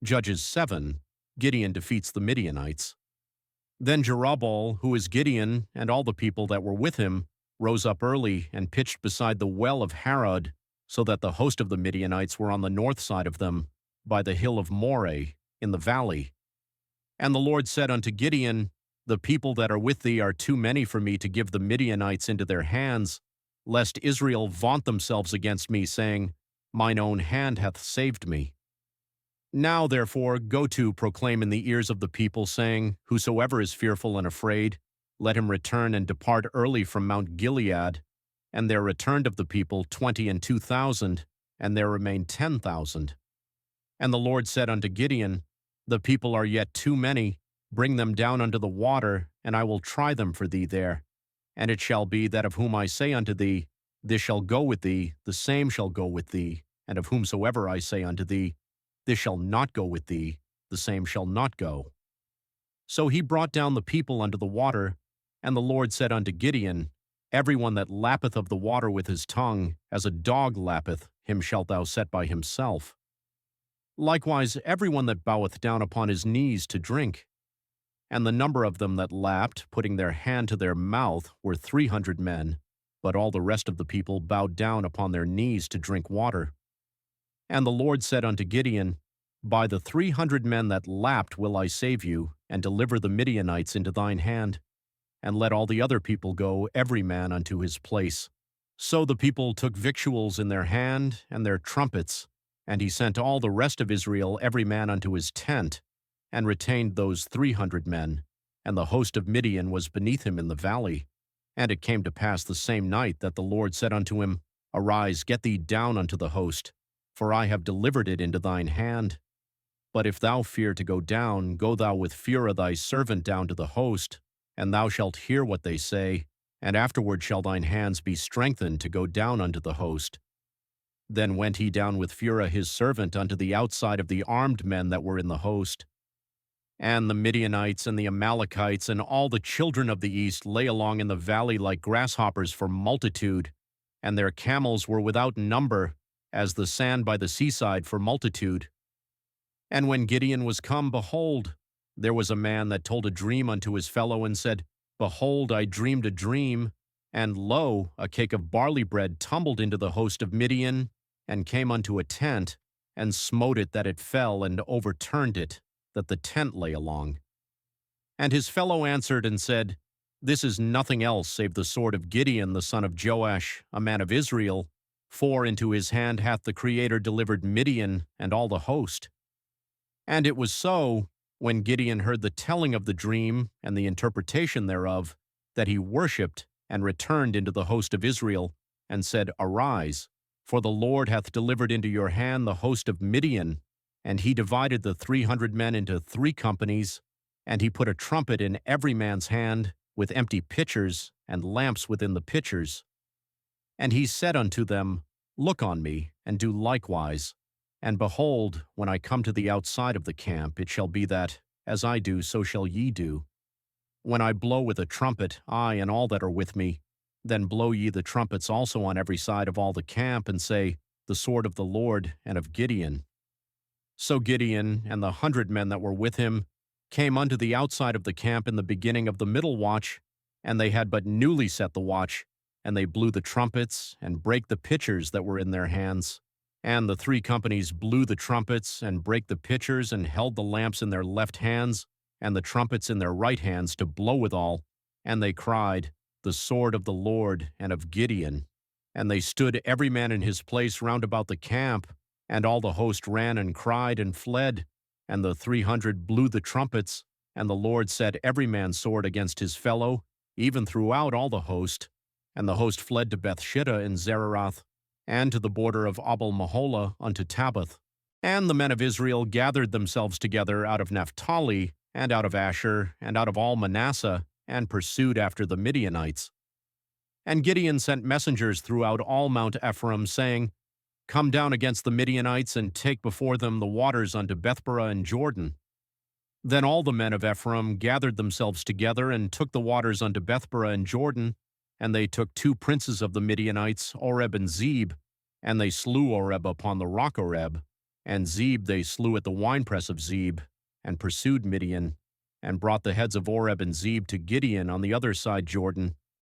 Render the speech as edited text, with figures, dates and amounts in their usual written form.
Judges 7, Gideon defeats the Midianites. Then Jerubbaal, who is Gideon, and all the people that were with him, rose up early and pitched beside the well of Harod, so that the host of the Midianites were on the north side of them, by the hill of Moreh, in the valley. And the Lord said unto Gideon, The people that are with thee are too many for me to give the Midianites into their hands, lest Israel vaunt themselves against me, saying, Mine own hand hath saved me. Now, therefore, go to proclaim in the ears of the people, saying, Whosoever is fearful and afraid, let him return and depart early from Mount Gilead. And there returned of the people 22,000, and there remained 10,000. And the Lord said unto Gideon, The people are yet too many, bring them down unto the water, and I will try them for thee there. And it shall be that of whom I say unto thee, This shall go with thee, the same shall go with thee, and of whomsoever I say unto thee, This shall not go with thee, the same shall not go. So he brought down the people unto the water, and the Lord said unto Gideon, Every one that lappeth of the water with his tongue, as a dog lappeth, him shalt thou set by himself. Likewise every one that boweth down upon his knees to drink. And the number of them that lapped, putting their hand to their mouth, were 300 men, but all the rest of the people bowed down upon their knees to drink water. And the Lord said unto Gideon, By the 300 men that lapped will I save you, and deliver the Midianites into thine hand. And let all the other people go, every man unto his place. So the people took victuals in their hand, and their trumpets, and he sent all the rest of Israel every man unto his tent, and retained those 300 men, and the host of Midian was beneath him in the valley. And it came to pass the same night that the Lord said unto him, Arise, get thee down unto the host, for I have delivered it into thine hand. But if thou fear to go down, go thou with Phurah thy servant down to the host, and thou shalt hear what they say, and afterward shall thine hands be strengthened to go down unto the host. Then went he down with Phurah his servant unto the outside of the armed men that were in the host. And the Midianites and the Amalekites and all the children of the east lay along in the valley like grasshoppers for multitude, and their camels were without number, as the sand by the seaside for multitude. And when Gideon was come, behold, there was a man that told a dream unto his fellow, and said, Behold, I dreamed a dream, and lo, a cake of barley bread tumbled into the host of Midian, and came unto a tent, and smote it that it fell, and overturned it, that the tent lay along. And his fellow answered and said, This is nothing else save the sword of Gideon the son of Joash, a man of Israel, for into his hand hath the Creator delivered Midian and all the host. And it was so, when Gideon heard the telling of the dream and the interpretation thereof, that he worshipped and returned into the host of Israel, and said, Arise, for the Lord hath delivered into your hand the host of Midian. And he divided the 300 men into 3 companies, and he put a trumpet in every man's hand, with empty pitchers and lamps within the pitchers. And he said unto them, Look on me, and do likewise. And behold, when I come to the outside of the camp, it shall be that, as I do, so shall ye do. When I blow with a trumpet, I and all that are with me, then blow ye the trumpets also on every side of all the camp, and say, The sword of the Lord and of Gideon. So Gideon and the 100 men that were with him came unto the outside of the camp in the beginning of the middle watch, and they had but newly set the watch, and they blew the trumpets, and brake the pitchers that were in their hands. And the 3 companies blew the trumpets, and brake the pitchers, and held the lamps in their left hands, and the trumpets in their right hands, to blow withal. And they cried, The sword of the Lord and of Gideon. And they stood every man in his place round about the camp, and all the host ran and cried and fled. And the 300 blew the trumpets, and the Lord set every man's sword against his fellow, even throughout all the host. And the host fled to Bethshittah in Zerath, and to the border of Abel-Meholah unto Tabbath. And the men of Israel gathered themselves together out of Naphtali, and out of Asher, and out of all Manasseh, and pursued after the Midianites. And Gideon sent messengers throughout all Mount Ephraim, saying, Come down against the Midianites, and take before them the waters unto Bethbarah and Jordan. Then all the men of Ephraim gathered themselves together, and took the waters unto Bethbarah and Jordan, and they took 2 princes of the Midianites, Orebe and Zeebe, and they slew Oreb upon the rock Oreb, And Zeebe they slew at the winepress of Zeebe, and pursued Midian, and brought the heads of Oreb and Zeebe to Gideon on the other side Jordan,